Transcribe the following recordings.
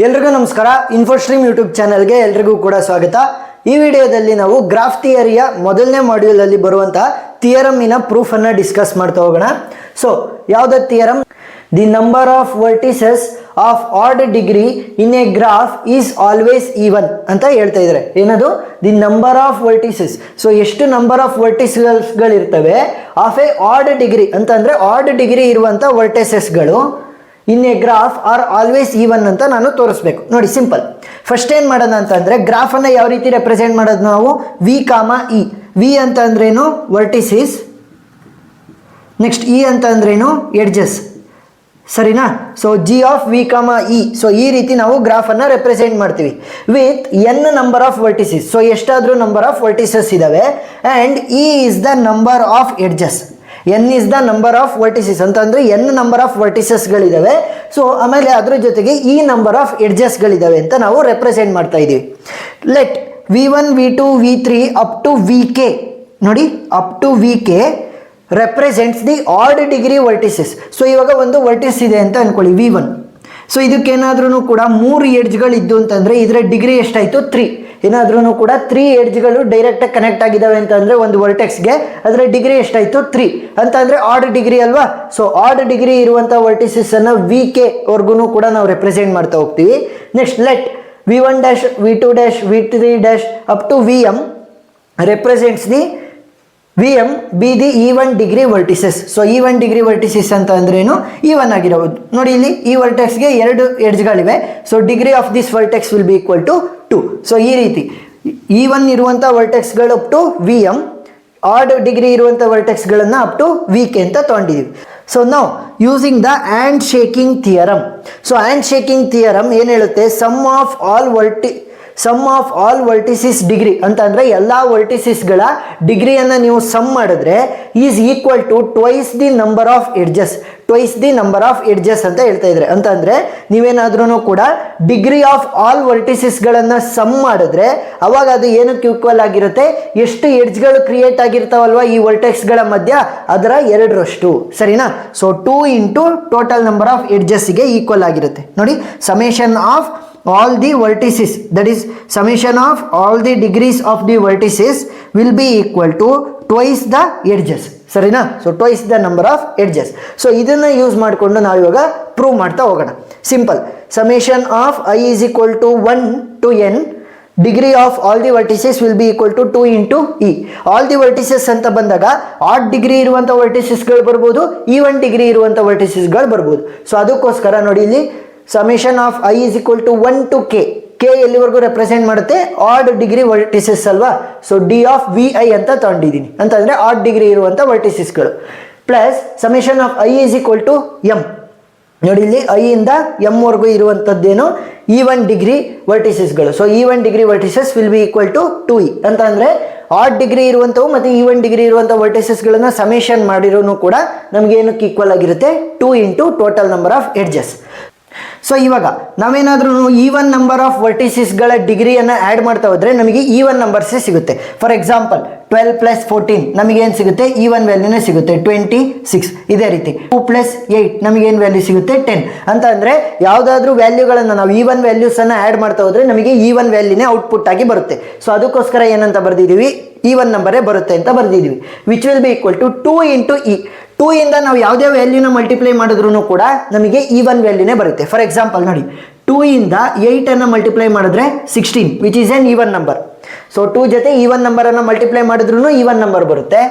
ಎಲ್ರಿಗೂ ನಮಸ್ಕಾರ. ಇನ್ಫೋಸ್ಟ್ರೀಮ್ ಯೂಟ್ಯೂಬ್ ಚಾನಲ್ಗೆ ಎಲ್ರಿಗೂ ಕೂಡ ಸ್ವಾಗತ. ಈ ವಿಡಿಯೋದಲ್ಲಿ ನಾವು ಗ್ರಾಫ್ ಥಿಯರಿಯ ಮೊದಲನೇ ಮಾಡ್ಯೂಲ್ ಅಲ್ಲಿ ಬರುವಂತಹ ಥಿಯರಮಿನ ಪ್ರೂಫ್ ಅನ್ನು ಡಿಸ್ಕಸ್ ಮಾಡ್ತಾ ಹೋಗೋಣ. ಸೊ ಯಾವ್ದು theorem? The number of vertices of odd degree in a graph is always even ಅಂತ ಹೇಳ್ತಾ ಇದ್ದಾರೆ. ಏನದು? The number of vertices. So ಎಷ್ಟು ನಂಬರ್ ಆಫ್ ವರ್ಟಿಸಸ್ಗಳಿರ್ತವೆ ಆಫ್ ಎ ಆಡ್ ಡಿಗ್ರಿ ಅಂತಂದ್ರೆ ಆಡ್ ಡಿಗ್ರಿ ಇರುವಂತ ವರ್ಟಿಸಸ್ಗಳು in a graph are always even ಅಂತ ನಾನು ತೋರಿಸ್ಬೇಕು. ನೋಡಿ, ಸಿಂಪಲ್. ಫಸ್ಟ್ ಏನು ಮಾಡೋಣ ಅಂತಂದರೆ ಗ್ರಾಫನ್ನು ಯಾವ ರೀತಿ ರೆಪ್ರೆಸೆಂಟ್ ಮಾಡೋದು ನಾವು? ವಿ ಕಾಮ ಇ. ವಿ ಅಂತ ಅಂದ್ರೇನು? ವರ್ಟಿಸಿಸ್. ನೆಕ್ಸ್ಟ್ ಇ ಅಂತ ಅಂದ್ರೇನು? ಎಡ್ಜಸ್. ಸರಿನಾ? ಸೊ ಜಿ ಆಫ್ ವಿ ಕಾಮ ಇ. ಸೊ ಈ ರೀತಿ ನಾವು ಗ್ರಾಫನ್ನು ರೆಪ್ರೆಸೆಂಟ್ ಮಾಡ್ತೀವಿ with N number of vertices. So ಎಷ್ಟಾದರೂ ನಂಬರ್ ಆಫ್ ವರ್ಟಿಸಸ್ ಇದಾವೆ and E is the number of edges. N is the number of vertices ಅಂತಂದ್ರೆ ಎನ್ ನಂಬರ್ ಆಫ್ ವರ್ಟಿಸಸ್ಗಳಿದ್ದಾವೆ. ಸೊ ಆಮೇಲೆ ಅದ್ರ ಜೊತೆಗೆ ಈ ನಂಬರ್ ಆಫ್ ಎಡ್ಜಸ್ಗಳಿದ್ದಾವೆ ಅಂತ ನಾವು ರೆಪ್ರೆಸೆಂಟ್ ಮಾಡ್ತಾ ಇದ್ದೀವಿ. Let V1 V2 V3 up to VK. ನೋಡಿ, up to VK represents the odd degree vertices. So ಇವಾಗ ಒಂದು ವರ್ಟಿಸ್ ಇದೆ ಅಂತ ಅನ್ಕೊಳ್ಳಿ, V1. ಸೊ ಇದಕ್ಕೇನಾದ್ರೂ ಕೂಡ 3 ಎಡ್ಜ್ಗಳಿದ್ದು ಅಂತಂದರೆ ಇದರ ಡಿಗ್ರಿ ಎಷ್ಟಾಯಿತು? 3. ಏನಾದ್ರೂ ಕೂಡ 3 ಎಡ್ಜ್ಗಳು ಡೈರೆಕ್ಟಾಗಿ ಕನೆಕ್ಟ್ ಆಗಿದ್ದಾವೆ ಅಂತಂದರೆ ಒಂದು ವರ್ಟೆಕ್ಸ್ಗೆ ಅದರ ಡಿಗ್ರಿ ಎಷ್ಟಾಯಿತು? 3 ಅಂತ ಅಂದರೆ ಆಡ್ ಡಿಗ್ರಿ ಅಲ್ವಾ? ಸೊ ಆಡ್ ಡಿಗ್ರಿ ಇರುವಂಥ ವರ್ಟಿಸಸ್ಸನ್ನು VK ವರ್ಗೂ ಕೂಡ ನಾವು ರೆಪ್ರೆಸೆಂಟ್ ಮಾಡ್ತಾ ಹೋಗ್ತೀವಿ. Next let V1 dash V2 dash V3 dash up to VM represents the VM be the E1 degree vertices. So E1 degree vertices ಅಂತ ಅಂದ್ರೇನು? E1 ಆಗಿರಬಹುದು. ನೋಡಿ, ಇಲ್ಲಿ ಈ ವರ್ಟೆಕ್ಸ್ಗೆ 2 ಎಡ್ಜ್ಗಳಿವೆ. So degree of this vertex will be equal to 2. So ಈ ರೀತಿ E1 ಇರುವಂಥ ವರ್ಟೆಕ್ಸ್ಗಳು up to VM, odd degree ಇರುವಂಥ ವರ್ಟೆಕ್ಸ್ಗಳನ್ನು ಅಪ್ ಟು VK ಅಂತ ತೊಗೊಂಡಿದ್ದೀವಿ. ಸೊ ನಾವು using the handshaking theorem. So handshaking theorem ಏನು ಹೇಳುತ್ತೆ? Sum of all vertices degree ಅಂತ ಅಂದರೆ ಎಲ್ಲ ವರ್ಟಿಸಿಸ್ಗಳ ಡಿಗ್ರಿಯನ್ನು ನೀವು ಸಮ್ ಮಾಡಿದ್ರೆ is equal to twice the number of edges. Twice the number of edges ಅಂತ ಹೇಳ್ತಾ ಇದ್ರೆ ಅಂತಂದರೆ ನೀವೇನಾದ್ರೂ ಕೂಡ ಡಿಗ್ರಿ ಆಫ್ ಆಲ್ ವರ್ಟಿಸಿಸ್ಗಳನ್ನು ಸಮ್ ಮಾಡಿದ್ರೆ ಅವಾಗ ಅದು ಏನಕ್ಕೆ ಈಕ್ವಲ್ ಆಗಿರುತ್ತೆ? ಎಷ್ಟು ಎಡ್ಜ್ಗಳು ಕ್ರಿಯೇಟ್ ಆಗಿರ್ತಾವಲ್ವ ಈ ವರ್ಟೆಕ್ಸ್ಗಳ ಮಧ್ಯ, ಅದರ 2ರಷ್ಟು. ಸರಿನಾ? So 2 into total number of ಎಡ್ಜಸ್ಗೆ ಈಕ್ವಲ್ ಆಗಿರುತ್ತೆ. ನೋಡಿ, summation of all the vertices, that is summation of all the degrees of the vertices will be equal to twice the edges. ಸರಿನಾ? So twice the number of edges. So ಇದನ್ನು use ಮಾಡಿಕೊಂಡು ನಾವು ಇವಾಗ prove ಮಾಡ್ತಾ ಹೋಗೋಣ. Simple. Summation of I is equal to 1 to n degree of all the vertices will be equal to 2 into e. All the vertices ಅಂತ ಬಂದಾಗ add degree ಇರುವಂಥ ವರ್ಟಿಸಸ್ಗಳು ಬರ್ಬೋದು, E1 ಡಿಗ್ರಿ ಇರುವಂಥ ವರ್ಟಿಸಸ್ಗಳು ಬರ್ಬೋದು. ಸೊ ಅದಕ್ಕೋಸ್ಕರ ನೋಡಿ, ಇಲ್ಲಿ summation of I is equal to 1 to K. K ಎಲ್ಲಿವರೆಗೂ ರೆಪ್ರೆಸೆಂಟ್ ಮಾಡುತ್ತೆ? ಆಡ್ ಡಿಗ್ರಿ ವರ್ಟಿಸಸ್ ಅಲ್ವಾ? ಸೊ ಡಿ ಆಫ್ VI ಅಂತ ತಗೊಂಡಿದ್ದೀನಿ. ಅಂತಂದರೆ ಆಡ್ ಡಿಗ್ರಿ ಇರುವಂಥ ವರ್ಟಿಸಸ್ಗಳು plus summation of I is equal to M. ನೋಡಿ, ಇಲ್ಲಿ I ಇಂದ M ವರೆಗೂ ಇರುವಂಥದ್ದೇನು? E1 ಡಿಗ್ರಿ ವರ್ಟಿಸಸ್ಗಳು. So E1 degree vertices will be equal to 2E ಅಂತ ಅಂದರೆ ಆಡ್ ಡಿಗ್ರಿ ಇರುವಂಥವು ಮತ್ತು E1 ಡಿಗ್ರಿ ಇರುವಂಥ ವರ್ಟಿಸಸ್ಗಳನ್ನು ಸಮೇಷನ್ ಮಾಡಿರೋನು ಕೂಡ ನಮಗೆ ಏನಕ್ಕೆ ಈಕ್ವಲ್ ಆಗಿರುತ್ತೆ? 2 into total number of edges. So ಇವಾಗ ನಾವೇನಾದ್ರೂ E1 ನಂಬರ್ ಆಫ್ ವರ್ಟಿಸಸ್ಗಳ ಡಿಗ್ರಿಯನ್ನು ಆ್ಯಡ್ ಮಾಡ್ತಾ ಹೋದರೆ ನಮಗೆ E1 ನಂಬರ್ಸೇ ಸಿಗುತ್ತೆ. ಫಾರ್ ಎಕ್ಸಾಂಪಲ್ 12 ಪ್ಲಸ್ 14 ನಮಗೇನು ಸಿಗುತ್ತೆ? E1 ವ್ಯಾಲ್ಯೂನೇ ಸಿಗುತ್ತೆ 26. ಇದೇ ರೀತಿ 2 ಪ್ಲಸ್ 8 ನಮಗೇನು ವ್ಯಾಲ್ಯೂ ಸಿಗುತ್ತೆ? 10 ಅಂತ ಅಂದರೆ ಯಾವುದಾದ್ರೂ ವ್ಯಾಲ್ಯೂಗಳನ್ನು ನಾವು E1 ವ್ಯಾಲ್ಯೂಸನ್ನು ಆ್ಯಡ್ ಮಾಡ್ತಾ ಹೋದರೆ ನಮಗೆ E1 ವ್ಯಾಲ್ಯೂನೇ ಔಟ್ಪುಟ್ ಆಗಿ ಬರುತ್ತೆ. ಸೊ ಅದಕ್ಕೋಸ್ಕರ ಏನಂತ ಬರೆದಿದ್ದೀವಿ? E1 ನಂಬರೇ ಬರುತ್ತೆ ಅಂತ ಬರೆದಿದ್ದೀವಿ. Which will be equal to 2 into E. 2 ಇಂದ ನಾವು ಯಾವುದೇ ವ್ಯಾಲ್ಯೂನ ಮಲ್ಟಿಪ್ಲೈ ಮಾಡಿದ್ರೂ ಕೂಡ ನಮಗೆ E1 ವ್ಯಾಲ್ಯೂನೇ ಬರುತ್ತೆ. ಫಾರ್ ಎಕ್ಸಾಂಪಲ್ ನೋಡಿ, 2 ಇಂದ 8 ಮಲ್ಟಿಪ್ಲೈ ಮಾಡಿದ್ರೆ 16 which is N E1 number. So 2 ಜೊತೆ E1 ನಂಬರನ್ನು ಮಲ್ಟಿಪ್ಲೈ ಮಾಡಿದ್ರೂ E1 ನಂಬರ್ ಬರುತ್ತೆ.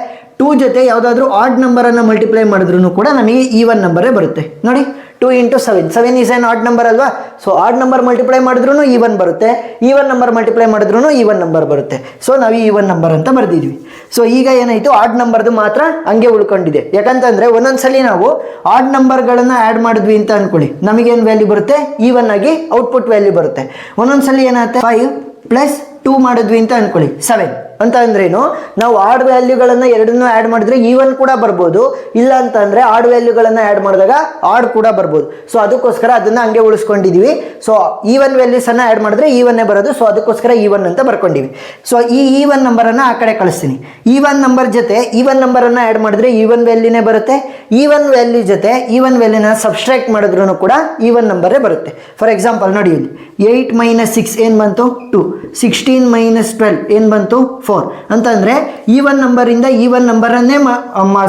2 ಜೊತೆ ಯಾವುದಾದ್ರೂ ಆಡ್ ನಂಬರನ್ನು ಮಲ್ಟಿಪ್ಲೈ ಮಾಡಿದ್ರೂ ಕೂಡ ನಮಗೆ E1 ನಂಬರೇ ಬರುತ್ತೆ. ನೋಡಿ, 2 into 7. 7 is N odd number ಅಲ್ವಾ? ಸೊ ಆಡ್ ನಂಬರ್ ಮಲ್ಟಿಪ್ಲೈ ಮಾಡಿದ್ರೂ E1 ಬರುತ್ತೆ, E1 ನಂಬರ್ ಮಲ್ಟಿಪ್ಲೈ ಮಾಡಿದ್ರೂ E1 ನಂಬರ್ ಬರುತ್ತೆ. ಸೊ ನಾವು E1 ನಂಬರ್ ಅಂತ ಬರೆದಿದ್ವಿ. ಸೊ ಈಗ ಏನಾಯಿತು? ಆಡ್ ನಂಬರ್ದು ಮಾತ್ರ ಹಂಗೆ ಉಳ್ಕೊಂಡಿದೆ. ಯಾಕಂತಂದರೆ ಒಂದೊಂದ್ಸಲಿ ನಾವು ಆಡ್ ನಂಬರ್ಗಳನ್ನು ಆ್ಯಡ್ ಮಾಡಿದ್ವಿ ಅಂತ ಅಂದ್ಕೊಳ್ಳಿ, ನಮಗೇನು ವ್ಯಾಲ್ಯೂ ಬರುತ್ತೆ? E1 ಆಗಿ ಔಟ್ಪುಟ್ ವ್ಯಾಲ್ಯೂ ಬರುತ್ತೆ. ಒಂದೊಂದ್ಸಲಿ ಏನಾಗುತ್ತೆ? 5 ಪ್ಲಸ್ 2 ಮಾಡಿದ್ವಿ ಅಂತ ಅಂದ್ಕೊಳ್ಳಿ, 7. ಅಂತ ಅಂದ್ರೇನು, ನಾವು ಆಡ್ ವ್ಯಾಲ್ಯೂಗಳನ್ನು ಎರಡನ್ನೂ ಆ್ಯಡ್ ಮಾಡಿದ್ರೆ ಈವನ್ ಕೂಡ ಬರ್ಬೋದು, ಇಲ್ಲ ಅಂತ ಅಂದರೆ ಆಡ್ ವ್ಯಾಲ್ಯೂಗಳನ್ನು ಆ್ಯಡ್ ಮಾಡಿದಾಗ ಆಡ್ ಕೂಡ ಬರ್ಬೋದು. ಸೊ ಅದಕ್ಕೋಸ್ಕರ ಅದನ್ನು ಹಂಗೆ ಉಳಿಸ್ಕೊಂಡಿದ್ದೀವಿ. ಸೊ ಈವನ್ ವ್ಯಾಲ್ಯೂಸನ್ನು ಆ್ಯಡ್ ಮಾಡಿದ್ರೆ ಈವನ್ನೇ ಬರೋದು. ಸೊ ಅದಕ್ಕೋಸ್ಕರ ಈವನ್ ಅಂತ ಬರ್ಕೊಂಡಿವಿ. ಸೊ ಈ ಈವನ್ ನಂಬರನ್ನು ಆ ಕಡೆ ಕಳಿಸ್ತೀನಿ. ಈವನ್ ನಂಬರ್ ಜೊತೆ ಈವನ್ ನಂಬರನ್ನು ಆ್ಯಡ್ ಮಾಡಿದ್ರೆ ಈವನ್ ವ್ಯಾಲ್ಯೂನೇ ಬರುತ್ತೆ. ಈವನ್ ವ್ಯಾಲ್ಯೂ ಜೊತೆ ಈವನ್ ವ್ಯಾಲ್ಯೂನ ಸಬ್ಸ್ಟ್ರಾಕ್ಟ್ ಮಾಡಿದ್ರೂ ಕೂಡ ಈವನ್ ನಂಬರೇ ಬರುತ್ತೆ. ಫಾರ್ ಎಕ್ಸಾಂಪಲ್ ನೋಡಿ, ಇಲ್ಲಿ 8 - 6 ಏನು ಬಂತು 2, 16 - 12 ಏನು ಬಂತು 4 ಅಂತಂದರೆ ಈವನ್ ನಂಬರಿಂದ ಈವನ್ ನಂಬರನ್ನೇ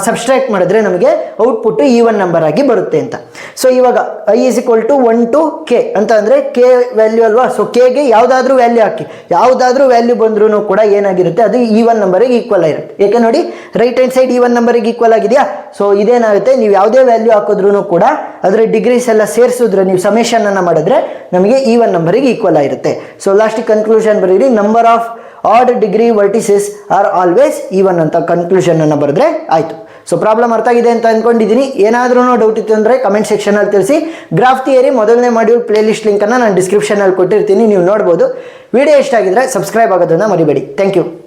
ಸಬ್ಸ್ಟ್ರಾಕ್ಟ್ ಮಾಡಿದ್ರೆ ನಮಗೆ ಔಟ್ಪುಟ್ ಈವನ್ ನಂಬರ್ ಆಗಿ ಬರುತ್ತೆ ಅಂತ. ಸೊ ಇವಾಗ i = 1 to k ಅಂತ ಅಂದರೆ ಕೆ ವ್ಯಾಲ್ಯೂ ಅಲ್ವಾ. ಸೊ ಕೆಗೆ ಯಾವುದಾದ್ರೂ ವ್ಯಾಲ್ಯೂ ಹಾಕಿ, ಯಾವುದಾದ್ರೂ ವ್ಯಾಲ್ಯೂ ಬಂದ್ರೂ ಕೂಡ ಏನಾಗಿರುತ್ತೆ, ಅದು ಈವನ್ ನಂಬರಿಗೆ ಈಕ್ವಲ್ ಆಗಿರುತ್ತೆ. ಏಕೆ ನೋಡಿ, ರೈಟ್ ಹ್ಯಾಂಡ್ ಸೈಡ್ ಈವನ್ ನಂಬರಿಗೆ ಈಕ್ವಲ್ ಆಗಿದೆಯಾ. ಸೊ ಇದೇನಾಗುತ್ತೆ, ನೀವು ಯಾವುದೇ ವ್ಯಾಲ್ಯೂ ಹಾಕಿದ್ರೂ ಕೂಡ ಅದರ ಡಿಗ್ರೀಸ್ ಎಲ್ಲ ಸೇರಿಸಿದ್ರೆ, ನೀವು ಸಮೇಷನ್ ಅನ್ನು ಮಾಡಿದ್ರೆ ನಮಗೆ ಈವನ್ ನಂಬರಿಗೆ ಈಕ್ವಲ್ ಆಗಿರುತ್ತೆ. ಸೊ ಲಾಸ್ಟಿಗೆ ಕನ್ಕ್ಲೂಷನ್ ಬರೀರಿ, number of odd degree vertices R always even ಅಂತ ಕನ್ಕ್ಲೂಷನ್ ಅನ್ನು ಬರೆದ್ರೆ ಆಯಿತು. ಸೊ ಪ್ರಾಬ್ಲಮ್ ಅರ್ಥ ಆಗಿದೆ ಅಂತ ಅಂದ್ಕೊಂಡಿದ್ದೀನಿ. ಏನಾದ್ರೂ ಡೌಟ್ ಇತ್ತು ಅಂದರೆ ಕಮೆಂಟ್ ಸೆಕ್ಷನಲ್ಲಿ ತಿಳಿಸಿ. ಗ್ರಾಫ್ ಥಿಯರಿ ಮೊದಲನೇ ಮಾಡ್ಯೂಲ್ ಪ್ಲೇಲಿಸ್ಟ್ ಲಿಂಕನ್ನು ನಾನು ಡಿಸ್ಕ್ರಿಪ್ಷನಲ್ಲಿ ಕೊಟ್ಟಿರ್ತೀನಿ, ನೀವು ನೋಡ್ಬೋದು. ವಿಡಿಯೋ ಇಷ್ಟ ಆಗಿದ್ರೆ ಸಬ್ಸ್ಕ್ರೈಬ್ ಆಗೋದನ್ನು ಮರಿಬೇಡಿ. Thank you.